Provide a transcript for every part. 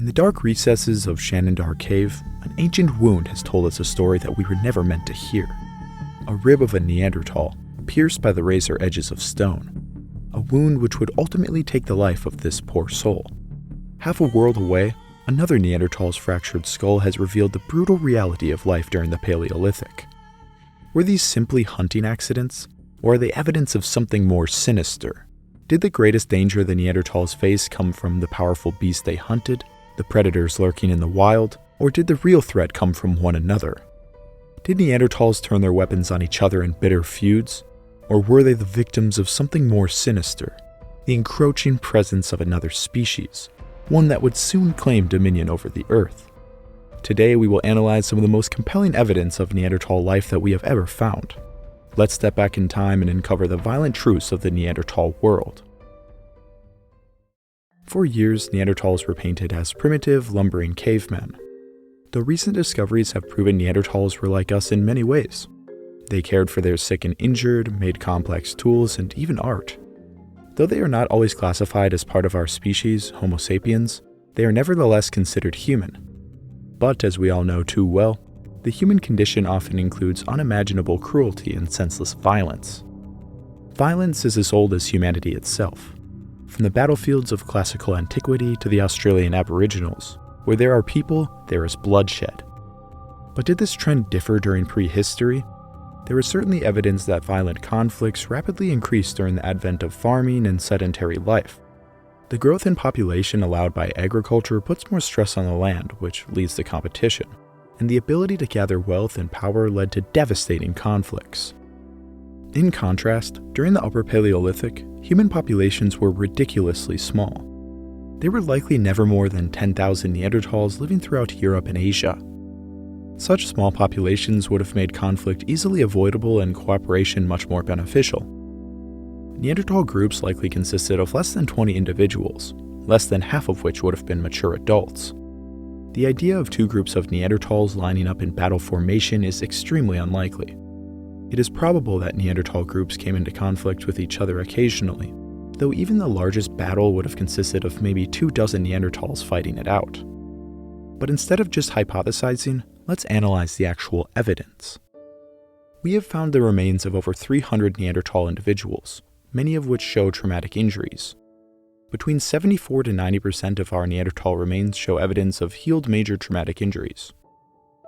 In the dark recesses of Shenandoah Cave, an ancient wound has told us a story that we were never meant to hear. A rib of a Neanderthal, pierced by the razor edges of stone. A wound which would ultimately take the life of this poor soul. Half a world away, another Neanderthal's fractured skull has revealed the brutal reality of life during the Paleolithic. Were these simply hunting accidents, or are they evidence of something more sinister? Did the greatest danger the Neanderthals faced come from the powerful beasts they hunted, the predators lurking in the wild, or did the real threat come from one another? Did Neanderthals turn their weapons on each other in bitter feuds, or were they the victims of something more sinister, the encroaching presence of another species, one that would soon claim dominion over the Earth? Today we will analyze some of the most compelling evidence of Neanderthal life that we have ever found. Let's step back in time and uncover the violent truths of the Neanderthal world. For years, Neanderthals were painted as primitive, lumbering cavemen. Though recent discoveries have proven Neanderthals were like us in many ways. They cared for their sick and injured, made complex tools, and even art. Though they are not always classified as part of our species, Homo sapiens, they are nevertheless considered human. But as we all know too well, the human condition often includes unimaginable cruelty and senseless violence. Violence is as old as humanity itself. From the battlefields of classical antiquity to the Australian Aboriginals, where there are people, there is bloodshed. But did this trend differ during prehistory? There is certainly evidence that violent conflicts rapidly increased during the advent of farming and sedentary life. The growth in population allowed by agriculture puts more stress on the land, which leads to competition, and the ability to gather wealth and power led to devastating conflicts. In contrast, during the Upper Paleolithic, human populations were ridiculously small. There were likely never more than 10,000 Neanderthals living throughout Europe and Asia. Such small populations would have made conflict easily avoidable and cooperation much more beneficial. Neanderthal groups likely consisted of less than 20 individuals, less than half of which would have been mature adults. The idea of two groups of Neanderthals lining up in battle formation is extremely unlikely. It is probable that Neanderthal groups came into conflict with each other occasionally, though even the largest battle would have consisted of maybe 24 Neanderthals fighting it out. But instead of just hypothesizing, let's analyze the actual evidence. We have found the remains of over 300 Neanderthal individuals, many of which show traumatic injuries. Between 74 to 90% of our Neanderthal remains show evidence of healed major traumatic injuries.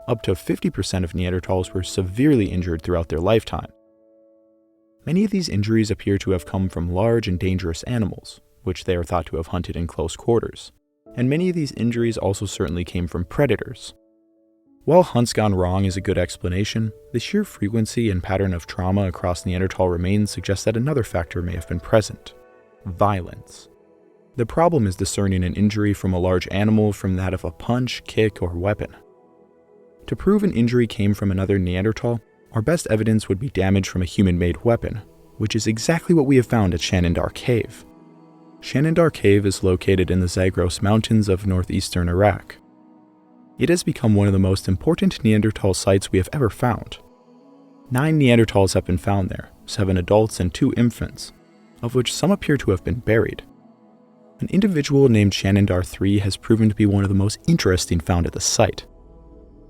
Up to 50% of Neanderthals were severely injured throughout their lifetime. Many of these injuries appear to have come from large and dangerous animals, which they are thought to have hunted in close quarters, and many of these injuries also certainly came from predators. While hunts gone wrong is a good explanation, the sheer frequency and pattern of trauma across Neanderthal remains suggests that another factor may have been present: violence. The problem is discerning an injury from a large animal from that of a punch, kick, or weapon. To prove an injury came from another Neanderthal, our best evidence would be damage from a human-made weapon, which is exactly what we have found at Shenandoah Cave. Shenandoah Cave is located in the Zagros Mountains of northeastern Iraq. It has become one of the most important Neanderthal sites we have ever found. 9 Neanderthals have been found there, 7 adults and 2 infants, of which some appear to have been buried. An individual named Shenandoah 3 has proven to be one of the most interesting found at the site.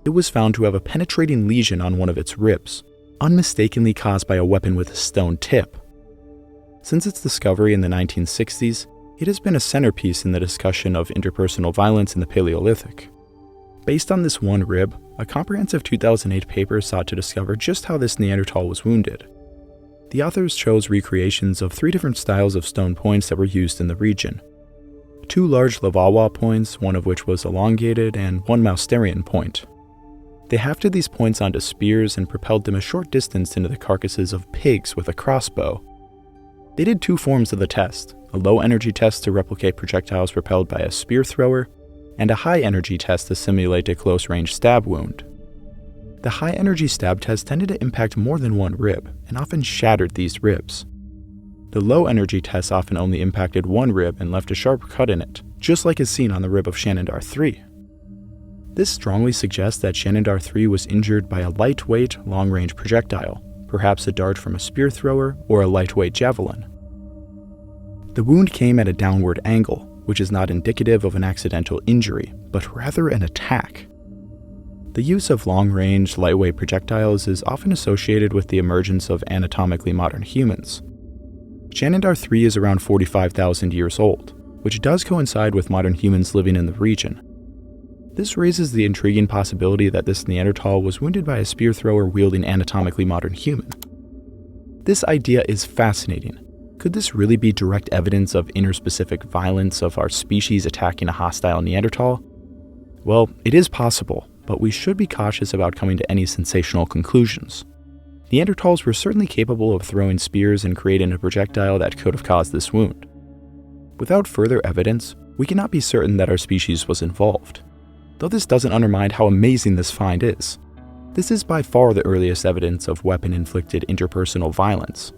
It was found to have a penetrating lesion on one of its ribs, unmistakably caused by a weapon with a stone tip. Since its discovery in the 1960s, it has been a centerpiece in the discussion of interpersonal violence in the Paleolithic. Based on this one rib, a comprehensive 2008 paper sought to discover just how this Neanderthal was wounded. The authors chose recreations of 3 different styles of stone points that were used in the region. 2 large Lavawa points, one of which was elongated, and 1 Mousterian point. They hafted these points onto spears and propelled them a short distance into the carcasses of pigs with a crossbow. They did 2 forms of the test, a low-energy test to replicate projectiles propelled by a spear thrower, and a high-energy test to simulate a close-range stab wound. The high-energy stab test tended to impact more than one rib, and often shattered these ribs. The low-energy test often only impacted one rib and left a sharp cut in it, just like is seen on the rib of Shenandoah 3. This strongly suggests that Shenandoah 3 was injured by a lightweight, long-range projectile, perhaps a dart from a spear thrower or a lightweight javelin. The wound came at a downward angle, which is not indicative of an accidental injury, but rather an attack. The use of long-range, lightweight projectiles is often associated with the emergence of anatomically modern humans. Shanidar 3 is around 45,000 years old, which does coincide with modern humans living in the region. This raises the intriguing possibility that this Neanderthal was wounded by a spear thrower wielding anatomically modern human. This idea is fascinating. Could this really be direct evidence of interspecific violence of our species attacking a hostile Neanderthal? Well, it is possible, but we should be cautious about coming to any sensational conclusions. Neanderthals were certainly capable of throwing spears and creating a projectile that could have caused this wound. Without further evidence, we cannot be certain that our species was involved. Though this doesn't undermine how amazing this find is. This is by far the earliest evidence of weapon-inflicted interpersonal violence.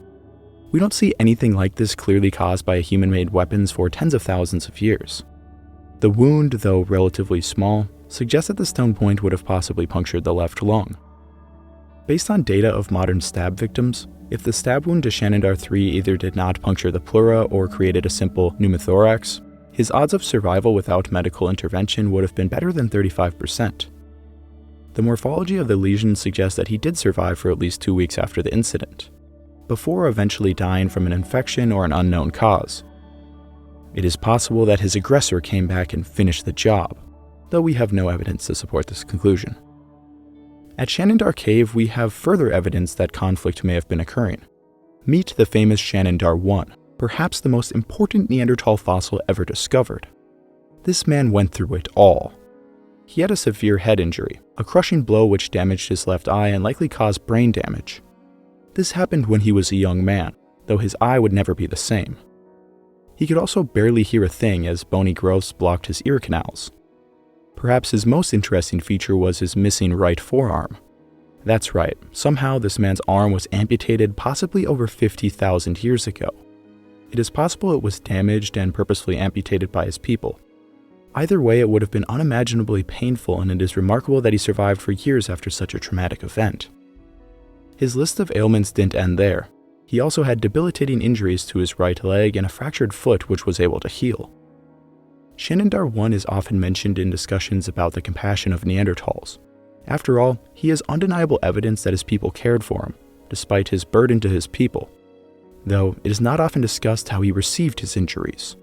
We don't see anything like this clearly caused by human-made weapons for tens of thousands of years. The wound, though relatively small, suggests that the stone point would have possibly punctured the left lung. Based on data of modern stab victims, if the stab wound to Shanidar 3 either did not puncture the pleura or created a simple pneumothorax, his odds of survival without medical intervention would have been better than 35%. The morphology of the lesion suggests that he did survive for at least 2 weeks after the incident, before eventually dying from an infection or an unknown cause. It is possible that his aggressor came back and finished the job, though we have no evidence to support this conclusion. At Shanidar Cave, we have further evidence that conflict may have been occurring. Meet the famous Shanidar 1, perhaps the most important Neanderthal fossil ever discovered. This man went through it all. He had a severe head injury, a crushing blow which damaged his left eye and likely caused brain damage. This happened when he was a young man, though his eye would never be the same. He could also barely hear a thing as bony growths blocked his ear canals. Perhaps his most interesting feature was his missing right forearm. That's right, somehow this man's arm was amputated possibly over 50,000 years ago. It is possible it was damaged and purposefully amputated by his people. Either way, it would have been unimaginably painful, and it is remarkable that he survived for years after such a traumatic event. His list of ailments didn't end there. He also had debilitating injuries to his right leg and a fractured foot which was able to heal. Shanidar 1 is often mentioned in discussions about the compassion of Neanderthals. After all, he is undeniable evidence that his people cared for him, despite his burden to his people. Though it is not often discussed how he received his injuries.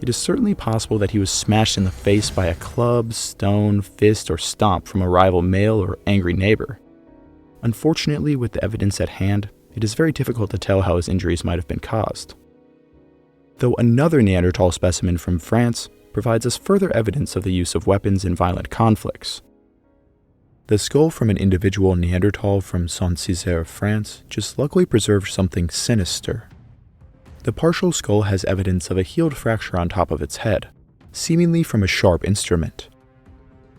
It is certainly possible that he was smashed in the face by a club, stone, fist, or stomp from a rival male or angry neighbor. Unfortunately, with the evidence at hand, it is very difficult to tell how his injuries might have been caused. Though another Neanderthal specimen from France provides us further evidence of the use of weapons in violent conflicts. The skull from an individual Neanderthal from Saint-Césaire, France, just luckily preserved something sinister. The partial skull has evidence of a healed fracture on top of its head, seemingly from a sharp instrument.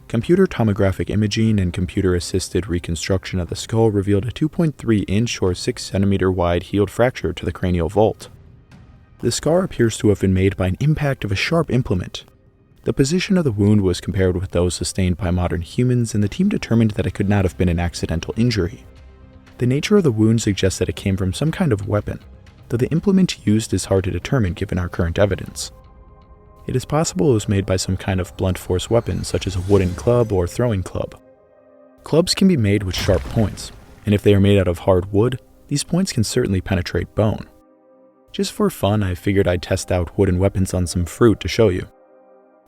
Computer tomographic imaging and computer-assisted reconstruction of the skull revealed a 2.3-inch or 6-centimeter wide healed fracture to the cranial vault. The scar appears to have been made by an impact of a sharp implement. The position of the wound was compared with those sustained by modern humans, and the team determined that it could not have been an accidental injury. The nature of the wound suggests that it came from some kind of weapon, though the implement used is hard to determine given our current evidence. It is possible it was made by some kind of blunt force weapon, such as a wooden club or throwing club. Clubs can be made with sharp points, and if they are made out of hard wood, these points can certainly penetrate bone. Just for fun, I figured I'd test out wooden weapons on some fruit to show you.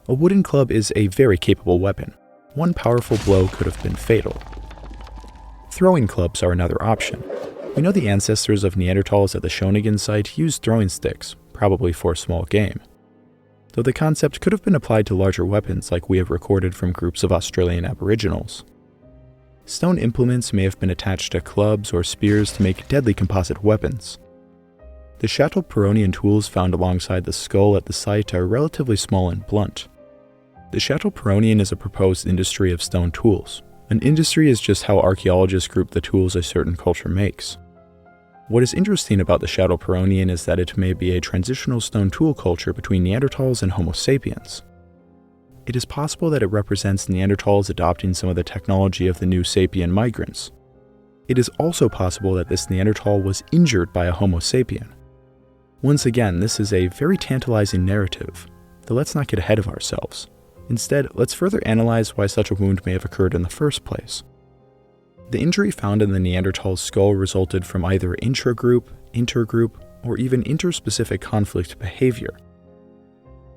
A wooden club is a very capable weapon. One powerful blow could have been fatal. Throwing clubs are another option. We know the ancestors of Neanderthals at the Schöningen site used throwing sticks, probably for small game. Though the concept could have been applied to larger weapons like we have recorded from groups of Australian Aboriginals. Stone implements may have been attached to clubs or spears to make deadly composite weapons. The Chateauperonian tools found alongside the skull at the site are relatively small and blunt. The Chateauperonian is a proposed industry of stone tools. An industry is just how archaeologists group the tools a certain culture makes. What is interesting about the Chateauperonian is that it may be a transitional stone tool culture between Neanderthals and Homo sapiens. It is possible that it represents Neanderthals adopting some of the technology of the new sapien migrants. It is also possible that this Neanderthal was injured by a Homo sapien. Once again, this is a very tantalizing narrative. Though let's not get ahead of ourselves. Instead, let's further analyze why such a wound may have occurred in the first place. The injury found in the Neanderthal skull resulted from either intragroup, intergroup, or even interspecific conflict behavior.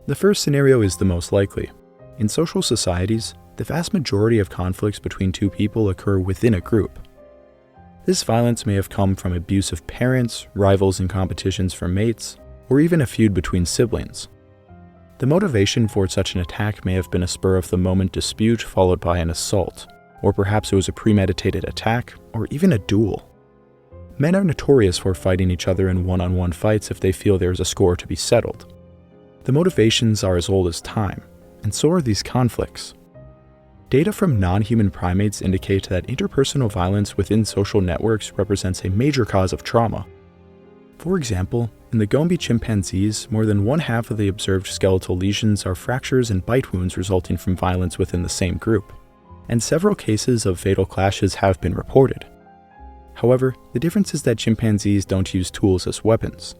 The first scenario is the most likely. In social societies, the vast majority of conflicts between two people occur within a group. This violence may have come from abusive parents, rivals in competitions for mates, or even a feud between siblings. The motivation for such an attack may have been a spur-of-the-moment dispute followed by an assault, or perhaps it was a premeditated attack, or even a duel. Men are notorious for fighting each other in one-on-one fights if they feel there is a score to be settled. The motivations are as old as time, and so are these conflicts. Data from non-human primates indicate that interpersonal violence within social networks represents a major cause of trauma. For example, in the Gombe chimpanzees, more than one-half of the observed skeletal lesions are fractures and bite wounds resulting from violence within the same group, and several cases of fatal clashes have been reported. However, the difference is that chimpanzees don't use tools as weapons.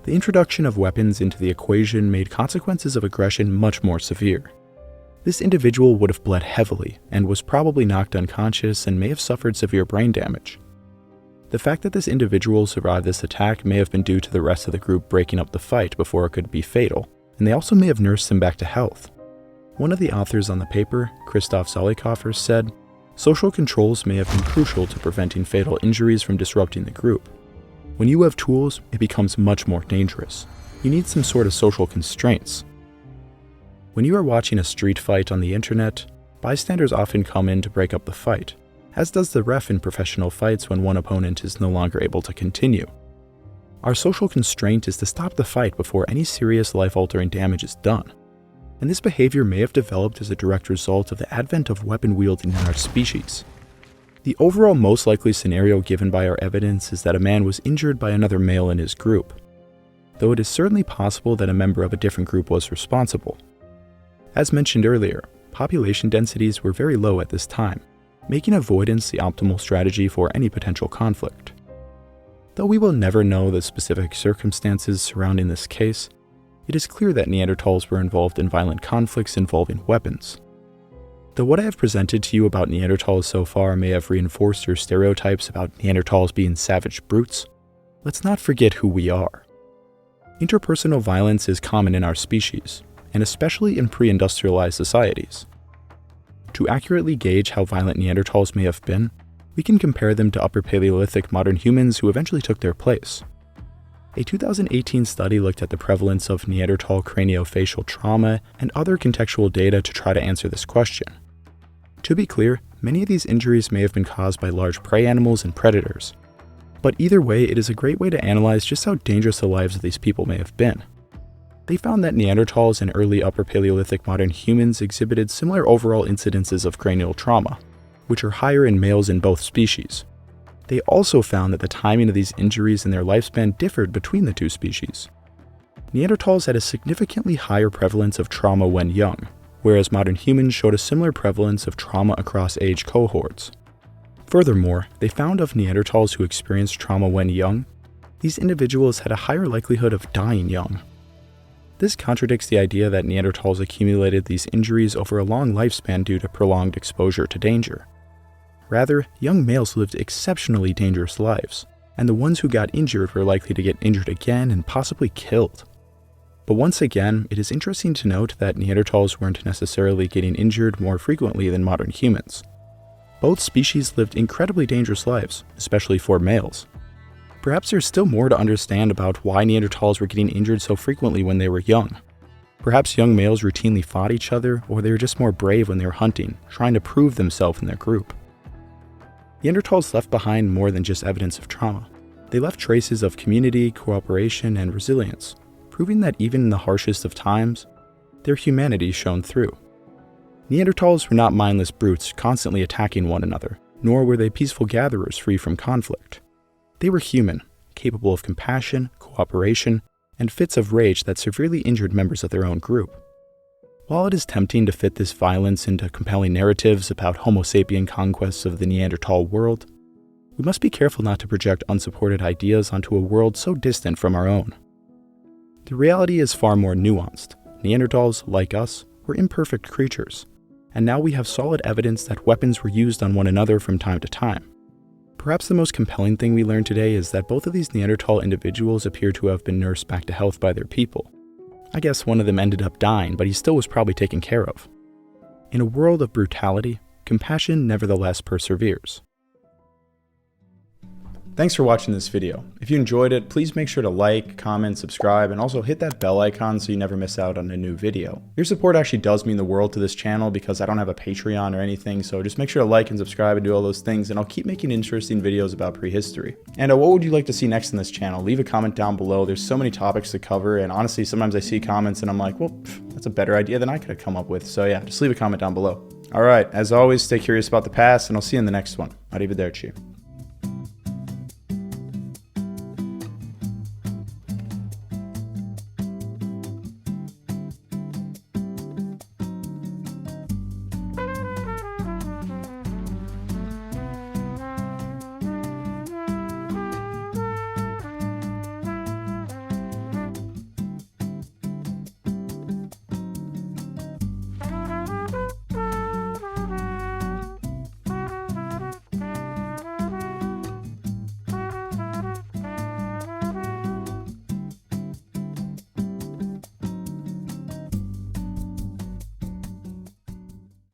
The introduction of weapons into the equation made consequences of aggression much more severe. This individual would have bled heavily and was probably knocked unconscious and may have suffered severe brain damage. The fact that this individual survived this attack may have been due to the rest of the group breaking up the fight before it could be fatal, and they also may have nursed him back to health. One of the authors on the paper, Christoph Zollikofer, said, "Social controls may have been crucial to preventing fatal injuries from disrupting the group. When you have tools, it becomes much more dangerous. You need some sort of social constraints. When you are watching a street fight on the internet, bystanders often come in to break up the fight, as does the ref in professional fights when one opponent is no longer able to continue. Our social constraint is to stop the fight before any serious life-altering damage is done. And this behavior may have developed as a direct result of the advent of weapon wielding in our species. The overall most likely scenario given by our evidence is that a man was injured by another male in his group, though it is certainly possible that a member of a different group was responsible. As mentioned earlier, population densities were very low at this time, making avoidance the optimal strategy for any potential conflict. Though we will never know the specific circumstances surrounding this case, it is clear that Neanderthals were involved in violent conflicts involving weapons. Though what I have presented to you about Neanderthals so far may have reinforced your stereotypes about Neanderthals being savage brutes, let's not forget who we are. Interpersonal violence is common in our species, and especially in pre-industrialized societies. To accurately gauge how violent Neanderthals may have been, we can compare them to Upper Paleolithic modern humans who eventually took their place. A 2018 study looked at the prevalence of Neanderthal craniofacial trauma and other contextual data to try to answer this question. To be clear, many of these injuries may have been caused by large prey animals and predators. But either way, it is a great way to analyze just how dangerous the lives of these people may have been. They found that Neanderthals and early Upper Paleolithic modern humans exhibited similar overall incidences of cranial trauma, which are higher in males in both species. They also found that the timing of these injuries and their lifespan differed between the two species. Neanderthals had a significantly higher prevalence of trauma when young, whereas modern humans showed a similar prevalence of trauma across age cohorts. Furthermore, they found of Neanderthals who experienced trauma when young, these individuals had a higher likelihood of dying young. This contradicts the idea that Neanderthals accumulated these injuries over a long lifespan due to prolonged exposure to danger. Rather, young males lived exceptionally dangerous lives, and the ones who got injured were likely to get injured again and possibly killed. But once again, it is interesting to note that Neanderthals weren't necessarily getting injured more frequently than modern humans. Both species lived incredibly dangerous lives, especially for males. Perhaps there's still more to understand about why Neanderthals were getting injured so frequently when they were young. Perhaps young males routinely fought each other, or they were just more brave when they were hunting, trying to prove themselves in their group. Neanderthals left behind more than just evidence of trauma. They left traces of community, cooperation, and resilience, proving that even in the harshest of times, their humanity shone through. Neanderthals were not mindless brutes constantly attacking one another, nor were they peaceful gatherers free from conflict. They were human, capable of compassion, cooperation, and fits of rage that severely injured members of their own group. While it is tempting to fit this violence into compelling narratives about Homo sapien conquests of the Neanderthal world, we must be careful not to project unsupported ideas onto a world so distant from our own. The reality is far more nuanced. Neanderthals, like us, were imperfect creatures, and now we have solid evidence that weapons were used on one another from time to time. Perhaps the most compelling thing we learned today is that both of these Neanderthal individuals appear to have been nursed back to health by their people. I guess one of them ended up dying, but he still was probably taken care of. In a world of brutality, compassion nevertheless perseveres. Thanks for watching this video. If you enjoyed it, please make sure to like, comment, subscribe, and also hit that bell icon so you never miss out on a new video. Your support actually does mean the world to this channel because I don't have a Patreon or anything, so just make sure to like and subscribe and do all those things, and I'll keep making interesting videos about prehistory. And what would you like to see next in this channel? Leave a comment down below. There's so many topics to cover, and honestly, sometimes I see comments and I'm like, well, that's a better idea than I could have come up with. So yeah, just leave a comment down below. Alright, as always, stay curious about the past, and I'll see you in the next one. Arrivederci.